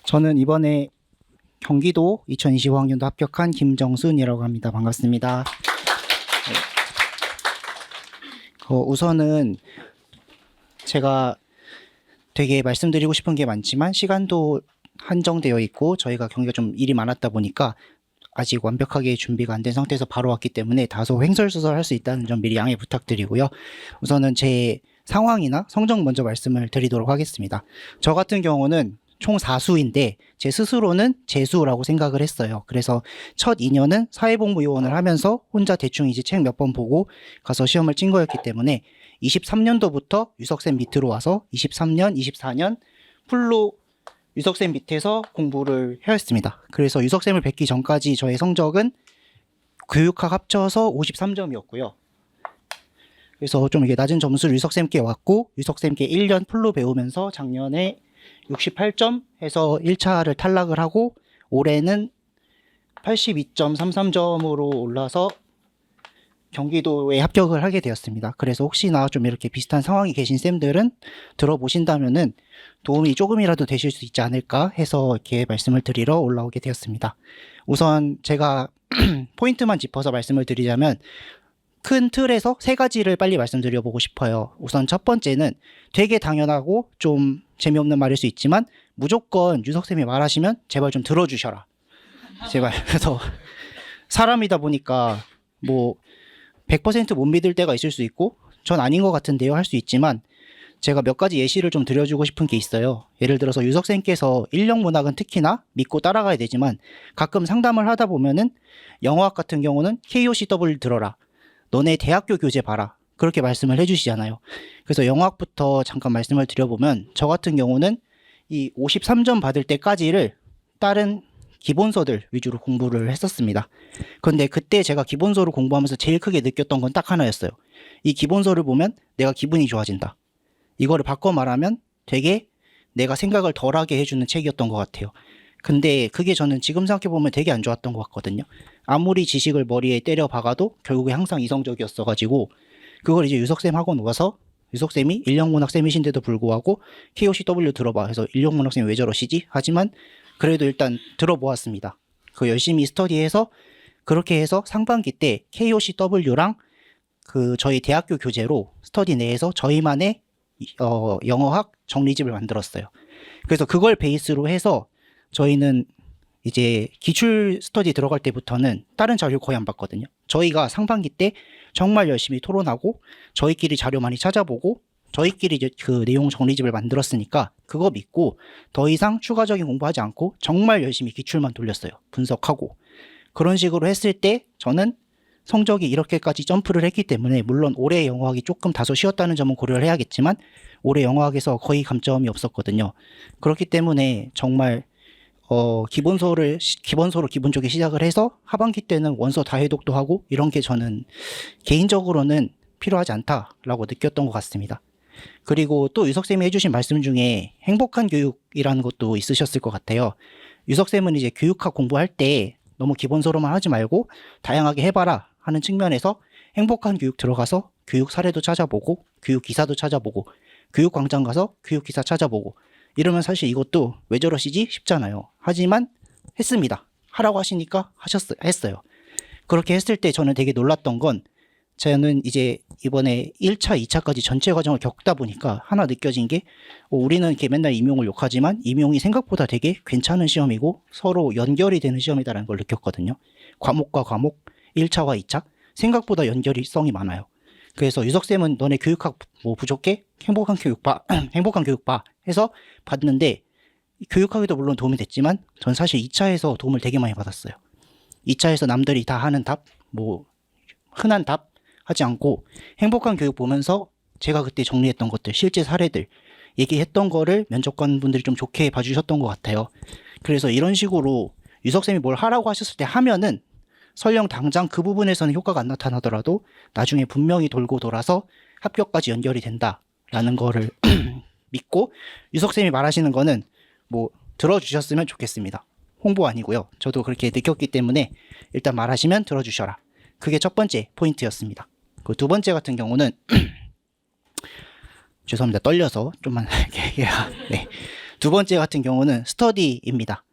저는 이번에 경기도 2025학년도 합격한 김정순이라고 합니다. 반갑습니다. 네. 우선은 제가 되게 말씀드리고 싶은 게 많지만 시간도 한정되어 있고 저희가 경기가 좀 일이 많았다 보니까 아직 완벽하게 준비가 안 된 상태에서 바로 왔기 때문에 다소 횡설수설할 수 있다는 점 미리 양해 부탁드리고요. 우선은 제 상황이나 성적 먼저 말씀을 드리도록 하겠습니다. 저 같은 경우는 총 4수인데 제 스스로는 재수라고 생각을 했어요. 그래서 첫 2년은 사회복무요원을 하면서 혼자 대충 이제 책 몇 번 보고 가서 시험을 친 거였기 때문에 23년도부터 유석쌤 밑으로 와서 23년, 24년 풀로 유석쌤 밑에서 공부를 해왔습니다. 그래서 유석쌤을 뵙기 전까지 저의 성적은 교육학 합쳐서 53점이었고요. 그래서 좀 이게 낮은 점수를 유석쌤께 왔고 유석쌤께 1년 풀로 배우면서 작년에 68점 해서 1차를 탈락을 하고 올해는 82.33점으로 올라서 경기도에 합격을 하게 되었습니다. 그래서 혹시나 좀 이렇게 비슷한 상황이 계신 쌤들은 들어보신다면은 도움이 조금이라도 되실 수 있지 않을까 해서 이렇게 말씀을 드리러 올라오게 되었습니다. 우선 제가 포인트만 짚어서 말씀을 드리자면 큰 틀에서 세 가지를 빨리 말씀드려보고 싶어요. 우선 첫 번째는 되게 당연하고 좀 재미없는 말일 수 있지만 무조건 유석쌤이 말하시면 제발 좀 들어주셔라. 제발. 그래서 사람이다 보니까 뭐 100% 못 믿을 때가 있을 수 있고 전 아닌 것 같은데요 할 수 있지만 제가 몇 가지 예시를 좀 드려주고 싶은 게 있어요. 예를 들어서 유석쌤께서 인력문학은 특히나 믿고 따라가야 되지만 가끔 상담을 하다 보면은 영어학 같은 경우는 KOCW 들어라. 너네 대학교 교재 봐라. 그렇게 말씀을 해주시잖아요. 그래서 영어학부터 잠깐 말씀을 드려보면 저 같은 경우는 이 53점 받을 때까지를 다른 기본서들 위주로 공부를 했었습니다. 그런데 그때 제가 기본서를 공부하면서 제일 크게 느꼈던 건 딱 하나였어요. 이 기본서를 보면 내가 기분이 좋아진다. 이거를 바꿔 말하면 되게 내가 생각을 덜하게 해주는 책이었던 것 같아요. 근데 그게 저는 지금 생각해보면 되게 안 좋았던 것 같거든요. 아무리 지식을 머리에 때려 박아도 결국에 항상 이성적이었어가지고 그걸 이제 유석쌤 학원 와서 유석쌤이 인력문학쌤이신데도 불구하고 KOCW 들어봐 해서 인력문학쌤이 왜 저러시지? 하지만 그래도 일단 들어보았습니다. 그 열심히 스터디해서 그렇게 해서 상반기 때 KOCW랑 그 저희 대학교 교재로 스터디 내에서 저희만의 영어학 정리집을 만들었어요. 그래서 그걸 베이스로 해서 저희는 이제 기출 스터디 들어갈 때부터는 다른 자료 거의 안 봤거든요. 저희가 상반기 때 정말 열심히 토론하고 저희끼리 자료 많이 찾아보고 저희끼리 이제 그 내용 정리집을 만들었으니까 그거 믿고 더 이상 추가적인 공부하지 않고 정말 열심히 기출만 돌렸어요. 분석하고. 그런 식으로 했을 때 저는 성적이 이렇게까지 점프를 했기 때문에 물론 올해 영어학이 조금 다소 쉬웠다는 점은 고려를 해야겠지만 올해 영어학에서 거의 감점이 없었거든요. 그렇기 때문에 정말 기본서로 기분 좋게 시작을 해서 하반기 때는 원서 다 해독도 하고 이런 게 저는 개인적으로는 필요하지 않다라고 느꼈던 것 같습니다. 그리고 또 유석쌤이 해주신 말씀 중에 행복한 교육이라는 것도 있으셨을 것 같아요. 유석쌤은 이제 교육학 공부할 때 너무 기본서로만 하지 말고 다양하게 해봐라 하는 측면에서 행복한 교육 들어가서 교육 사례도 찾아보고 교육 기사도 찾아보고 교육 광장 가서 교육 기사 찾아보고 이러면 사실 이것도 왜 저러시지 싶잖아요. 하지만 했습니다. 하라고 하시니까 했어요. 그렇게 했을 때 저는 되게 놀랐던 건 저는 이제 이번에 1차, 2차까지 전체 과정을 겪다 보니까 하나 느껴진 게 우리는 이렇게 맨날 임용을 욕하지만 임용이 생각보다 되게 괜찮은 시험이고 서로 연결이 되는 시험이다라는 걸 느꼈거든요. 과목과 과목, 1차와 2차 생각보다 연결성이 많아요. 그래서 유석쌤은 너네 교육학 뭐 부족해? 행복한 교육 봐. 행복한 교육 봐. 해서 봤는데 교육학에도 물론 도움이 됐지만 전 사실 2차에서 도움을 되게 많이 받았어요. 2차에서 남들이 다 하는 답, 뭐 흔한 답 하지 않고 행복한 교육 보면서 제가 그때 정리했던 것들, 실제 사례들 얘기했던 거를 면접관 분들이 좀 좋게 봐주셨던 것 같아요. 그래서 이런 식으로 유석쌤이 뭘 하라고 하셨을 때 하면은 설령 당장 그 부분에서는 효과가 안 나타나더라도 나중에 분명히 돌고 돌아서 합격까지 연결이 된다라는 거를 믿고 유석쌤이 말하시는 거는 뭐 들어주셨으면 좋겠습니다. 홍보 아니고요. 저도 그렇게 느꼈기 때문에 일단 말하시면 들어주셔라. 그게 첫 번째 포인트였습니다. 그 두 번째 같은 경우는 죄송합니다. 떨려서 좀만 네. 두 번째 같은 경우는 스터디입니다.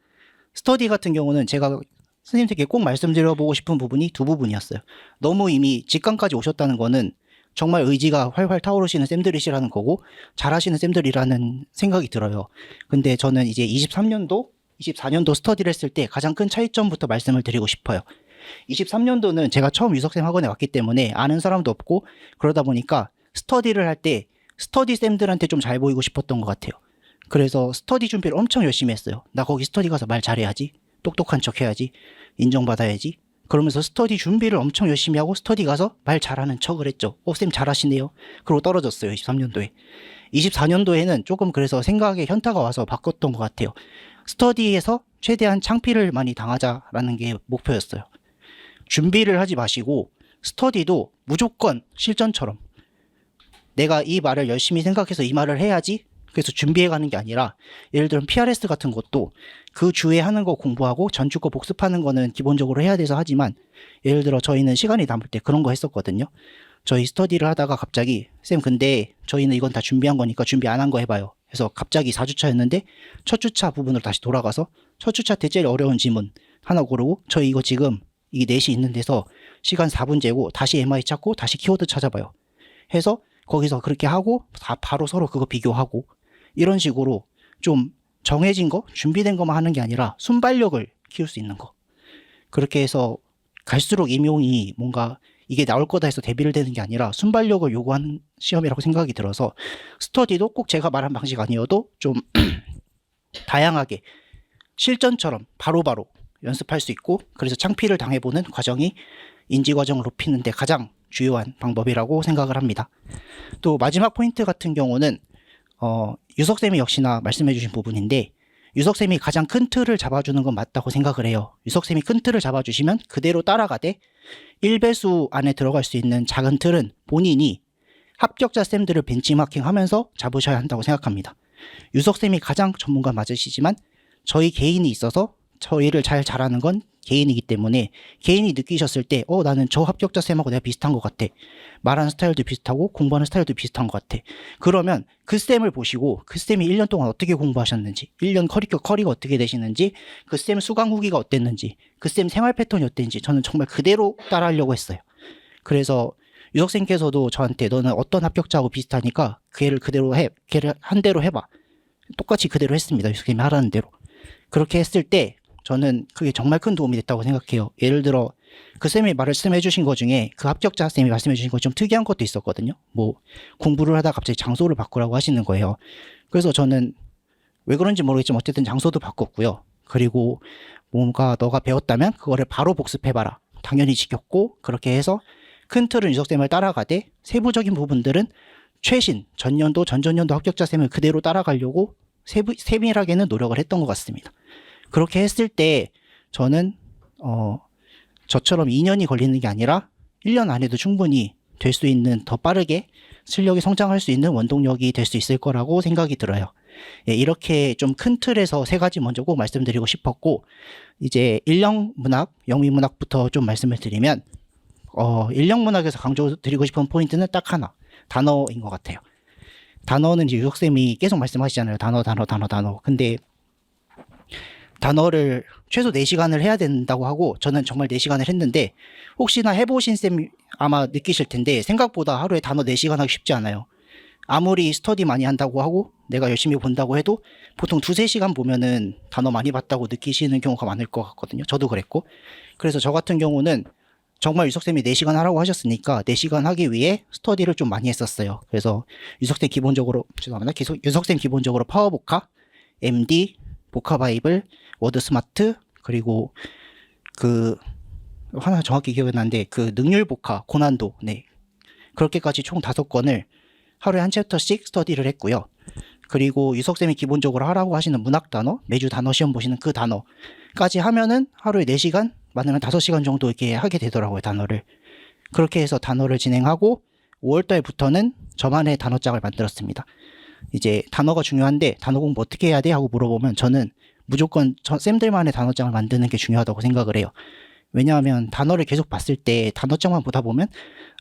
스터디 같은 경우는 제가 선생님들께 꼭 말씀드려보고 싶은 부분이 두 부분이었어요. 너무 이미 직강까지 오셨다는 거는 정말 의지가 활활 타오르시는 쌤들이시라는 거고 잘하시는 쌤들이라는 생각이 들어요. 근데 저는 이제 23년도, 24년도 스터디를 했을 때 가장 큰 차이점부터 말씀을 드리고 싶어요. 23년도는 제가 처음 유석쌤 학원에 왔기 때문에 아는 사람도 없고 그러다 보니까 스터디를 할 때 스터디 쌤들한테 좀 잘 보이고 싶었던 것 같아요. 그래서 스터디 준비를 엄청 열심히 했어요. 나 거기 스터디 가서 말 잘해야지. 똑똑한 척 해야지. 인정받아야지. 그러면서 스터디 준비를 엄청 열심히 하고 스터디 가서 말 잘하는 척을 했죠. 쌤 잘하시네요. 그러고 떨어졌어요. 23년도에. 24년도에는 조금 그래서 생각에 현타가 와서 바꿨던 것 같아요. 스터디에서 최대한 창피를 많이 당하자라는 게 목표였어요. 준비를 하지 마시고 스터디도 무조건 실전처럼 내가 이 말을 열심히 생각해서 이 말을 해야지 그래서 준비해가는 게 아니라 예를 들면 PRS 같은 것도 그 주에 하는 거 공부하고 전주 거 복습하는 거는 기본적으로 해야 돼서 하지만 예를 들어 저희는 시간이 남을 때 그런 거 했었거든요. 저희 스터디를 하다가 갑자기 쌤 근데 저희는 이건 다 준비한 거니까 준비 안 한 거 해봐요. 그래서 갑자기 4주차였는데 첫 주차 부분으로 다시 돌아가서 첫 주차 때 제일 어려운 지문 하나 고르고 저희 이거 지금 이게 넷이 있는 데서 시간 4분 재고 다시 MI 찾고 다시 키워드 찾아봐요. 해서 거기서 그렇게 하고 다 바로 서로 그거 비교하고 이런 식으로 좀 정해진 거, 준비된 것만 하는 게 아니라 순발력을 키울 수 있는 거. 그렇게 해서 갈수록 임용이 뭔가 이게 나올 거다 해서 대비를 되는 게 아니라 순발력을 요구하는 시험이라고 생각이 들어서 스터디도 꼭 제가 말한 방식 아니어도 좀 다양하게 실전처럼 바로바로 연습할 수 있고 그래서 창피를 당해보는 과정이 인지 과정을 높이는 데 가장 주요한 방법이라고 생각을 합니다. 또 마지막 포인트 같은 경우는 유석쌤이 역시나 말씀해주신 부분인데 유석쌤이 가장 큰 틀을 잡아주는 건 맞다고 생각을 해요. 유석쌤이 큰 틀을 잡아주시면 그대로 따라가되 1배수 안에 들어갈 수 있는 작은 틀은 본인이 합격자 쌤들을 벤치마킹하면서 잡으셔야 한다고 생각합니다. 유석쌤이 가장 전문가 맞으시지만 저희 개인이 있어서 저희를 잘 잘하는 건 개인이기 때문에 개인이 느끼셨을 때 나는 저 합격자 쌤하고 내가 비슷한 것 같아. 말하는 스타일도 비슷하고 공부하는 스타일도 비슷한 것 같아. 그러면 그 쌤을 보시고 그 쌤이 1년 동안 어떻게 공부하셨는지 1년 커리가 어떻게 되시는지 그 쌤 수강 후기가 어땠는지 그 쌤 생활 패턴이 어땠는지 저는 정말 그대로 따라하려고 했어요. 그래서 유석쌤께서도 저한테 너는 어떤 합격자하고 비슷하니까 걔를 그대로 해. 걔를 한 대로 해봐. 똑같이 그대로 했습니다. 유석쌤이 하라는 대로. 그렇게 했을 때 저는 그게 정말 큰 도움이 됐다고 생각해요. 예를 들어 그 쌤이 말씀해 주신 것 중에 그 합격자 쌤이 말씀해 주신 것 좀 특이한 것도 있었거든요. 뭐 공부를 하다 갑자기 장소를 바꾸라고 하시는 거예요. 그래서 저는 왜 그런지 모르겠지만 어쨌든 장소도 바꿨고요. 그리고 뭔가 너가 배웠다면 그거를 바로 복습해봐라. 당연히 지켰고 그렇게 해서 큰 틀은 유석쌤을 따라가되 세부적인 부분들은 최신 전년도 전전년도 합격자 쌤을 그대로 따라가려고 세밀하게는 노력을 했던 것 같습니다. 그렇게 했을 때 저는 저처럼 2년이 걸리는 게 아니라 1년 안에도 충분히 될 수 있는 더 빠르게 실력이 성장할 수 있는 원동력이 될 수 있을 거라고 생각이 들어요. 예, 이렇게 좀 큰 틀에서 세 가지 먼저 꼭 말씀드리고 싶었고 이제 인력문학, 영미문학부터 좀 말씀을 드리면 인력문학에서 강조드리고 싶은 포인트는 딱 하나, 단어인 것 같아요. 단어는 이제 유석쌤이 계속 말씀하시잖아요. 단어. 근데 단어를 최소 4시간을 해야 된다고 하고 저는 정말 4시간을 했는데 혹시나 해보신 쌤이 아마 느끼실 텐데 생각보다 하루에 단어 4시간 하기 쉽지 않아요. 아무리 스터디 많이 한다고 하고 내가 열심히 본다고 해도 보통 2-3시간 보면은 단어 많이 봤다고 느끼시는 경우가 많을 것 같거든요. 저도 그랬고. 그래서 저 같은 경우는 정말 유석쌤이 4시간 하라고 하셨으니까 4시간 하기 위해 스터디를 좀 많이 했었어요. 그래서 유석쌤 기본적으로 파워보카, MD, 보카바이블, 워드스마트 그리고 그 하나 정확히 기억이 나는데 그 능률보카, 고난도 그렇게까지 총 5권을 하루에 한 챕터씩 스터디를 했고요. 그리고 유석쌤이 기본적으로 하라고 하시는 문학 단어, 매주 단어 시험 보시는 그 단어까지 하면은 하루에 4시간, 많으면 5시간 정도 이렇게 하게 되더라고요, 단어를. 그렇게 해서 단어를 진행하고 5월달부터는 저만의 단어장을 만들었습니다. 이제 단어가 중요한데 단어 공부 어떻게 해야 돼? 하고 물어보면 저는 무조건 쌤들만의 단어장을 만드는 게 중요하다고 생각을 해요. 왜냐하면 단어를 계속 봤을 때 단어장만 보다 보면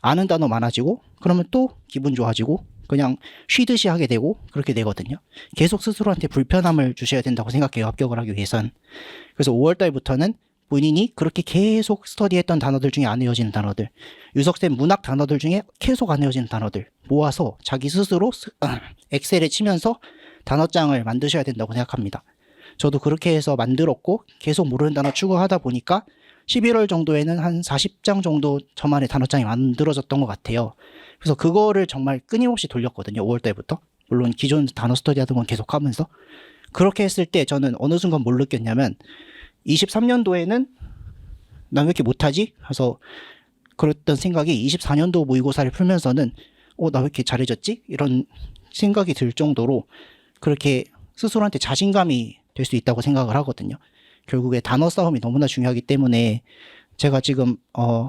아는 단어 많아지고 그러면 또 기분 좋아지고 그냥 쉬듯이 하게 되고 그렇게 되거든요. 계속 스스로한테 불편함을 주셔야 된다고 생각해요. 합격을 하기 위해선. 그래서 5월 달부터는 본인이 그렇게 계속 스터디했던 단어들 중에 안 외워지는 단어들, 유석쌤 문학 단어들 중에 계속 안 외워지는 단어들 모아서 자기 스스로 엑셀에 치면서 단어장을 만드셔야 된다고 생각합니다. 저도 그렇게 해서 만들었고 계속 모르는 단어 추가하다 보니까 11월 정도에는 한 40장 정도 저만의 단어장이 만들어졌던 것 같아요. 그래서 그거를 정말 끊임없이 돌렸거든요. 5월 달부터. 물론 기존 단어 스터디 하던 건 계속 하면서. 그렇게 했을 때 저는 어느 순간 뭘 느꼈냐면 23년도에는 나 왜 이렇게 못하지? 그래서 그랬던 생각이 24년도 모의고사를 풀면서는 나 왜 이렇게 잘해졌지? 이런 생각이 들 정도로 그렇게 스스로한테 자신감이 될 수 있다고 생각을 하거든요. 결국에 단어 싸움이 너무나 중요하기 때문에 제가 지금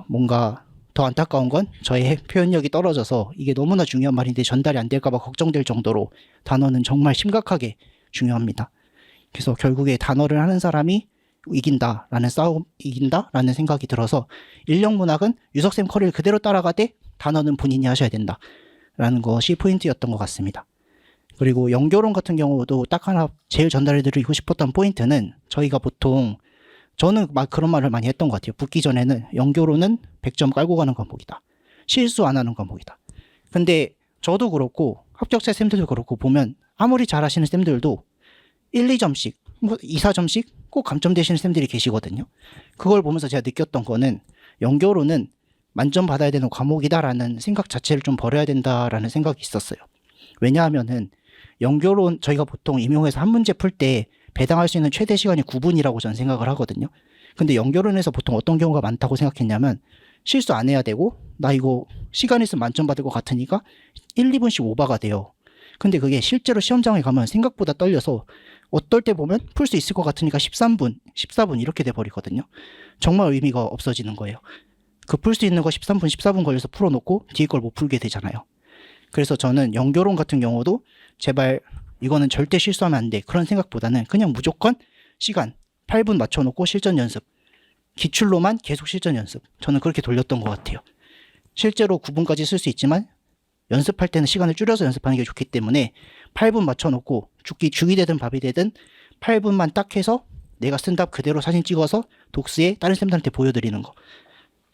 뭔가 더 안타까운 건 저의 표현력이 떨어져서 이게 너무나 중요한 말인데 전달이 안 될까 봐 걱정될 정도로 단어는 정말 심각하게 중요합니다. 그래서 결국에 단어를 하는 사람이 이긴다라는 생각이 들어서 인력문학은 유석쌤 커리를 그대로 따라가되 단어는 본인이 하셔야 된다라는 것이 포인트였던 것 같습니다. 그리고 연교론 같은 경우도 딱 하나 제일 전달해 드리고 싶었던 포인트는 저희가 보통 저는 막 그런 말을 많이 했던 것 같아요. 붙기 전에는 연교론은 100점 깔고 가는 과목이다. 실수 안 하는 과목이다. 근데 저도 그렇고 합격자 쌤들도 그렇고 보면 아무리 잘하시는 쌤들도 1, 2점씩 뭐 2, 4점씩 꼭 감점되시는 쌤들이 계시거든요. 그걸 보면서 제가 느꼈던 거는 연교론은 만점 받아야 되는 과목이다라는 생각 자체를 좀 버려야 된다라는 생각이 있었어요. 왜냐하면은 연교론 저희가 보통 임용해서 한 문제 풀 때 배당할 수 있는 최대 시간이 9분이라고 저는 생각을 하거든요. 근데 연교론에서 보통 어떤 경우가 많다고 생각했냐면 실수 안 해야 되고 나 이거 시간 있으면 만점 받을 것 같으니까 1, 2분씩 오버가 돼요. 근데 그게 실제로 시험장에 가면 생각보다 떨려서 어떨 때 보면 풀 수 있을 것 같으니까 13분, 14분 이렇게 돼버리거든요. 정말 의미가 없어지는 거예요. 그 풀 수 있는 거 13분, 14분 걸려서 풀어놓고 뒤에 걸 못 풀게 되잖아요. 그래서 저는 연교론 같은 경우도 제발 이거는 절대 실수하면 안 돼. 그런 생각보다는 그냥 무조건 시간 8분 맞춰놓고 실전 연습. 기출로만 계속 실전 연습. 저는 그렇게 돌렸던 것 같아요. 실제로 9분까지 쓸 수 있지만 연습할 때는 시간을 줄여서 연습하는 게 좋기 때문에 8분 맞춰놓고 죽이 되든 밥이 되든 8분만 딱 해서 내가 쓴 답 그대로 사진 찍어서 독스에 다른 쌤들한테 보여드리는 거.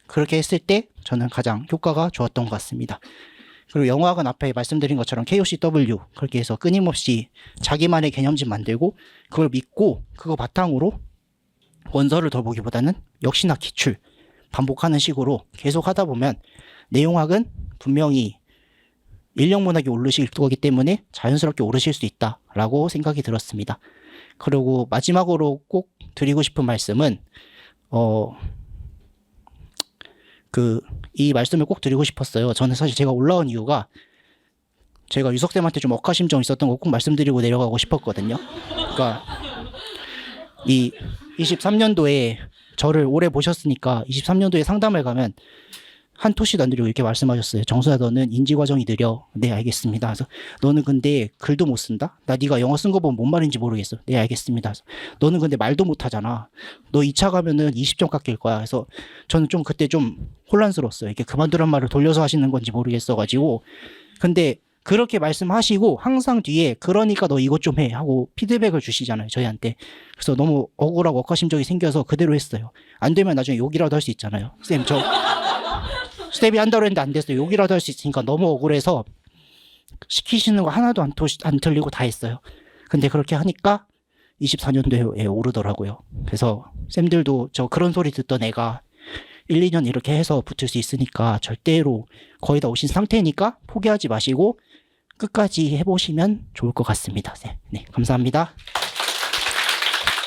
그렇게 했을 때 저는 가장 효과가 좋았던 것 같습니다. 그리고 영어학은 앞에 말씀드린 것처럼 KOCW 그렇게 해서 끊임없이 자기만의 개념집 만들고 그걸 믿고 그거 바탕으로 원서를 더 보기보다는 역시나 기출 반복하는 식으로 계속 하다 보면 내용학은 분명히 인력문학이 오르실 거기 때문에 자연스럽게 오르실 수 있다라고 생각이 들었습니다. 그리고 마지막으로 꼭 드리고 싶은 말씀은 이 말씀을 꼭 드리고 싶었어요. 저는 사실 제가 올라온 이유가 제가 유석쌤한테 좀 억하심정 있었던 거 꼭 말씀드리고 내려가고 싶었거든요. 그러니까 이 23년도에 저를 오래 보셨으니까 23년도에 상담을 가면 한 토시도 안 드리고 이렇게 말씀하셨어요. 정수야 너는 인지 과정이 느려. 네 알겠습니다. 그래서 너는 근데 글도 못 쓴다? 나 네가 영어 쓴 거 보면 뭔 말인지 모르겠어. 네 알겠습니다. 그래서 너는 근데 말도 못 하잖아. 너 2차 가면은 20점 깎일 거야. 그래서 저는 좀 그때 좀 혼란스러웠어요. 이렇게 그만두란 말을 돌려서 하시는 건지 모르겠어가지고. 근데 그렇게 말씀하시고 항상 뒤에 그러니까 너 이것 좀 해 하고 피드백을 주시잖아요. 저희한테. 그래서 너무 억울하고 억하심정이 생겨서 그대로 했어요. 안 되면 나중에 욕이라도 할 수 있잖아요. 쌤 저 스텝이 한다고 했는데 안 됐어요. 욕이라도 할 수 있으니까 너무 억울해서 시키시는 거 하나도 안 틀리고 다 했어요. 근데 그렇게 하니까 24년도에 오르더라고요. 그래서 쌤들도 저 그런 소리 듣던 애가 1, 2년 이렇게 해서 붙을 수 있으니까 절대로 거의 다 오신 상태니까 포기하지 마시고 끝까지 해보시면 좋을 것 같습니다. 네, 감사합니다.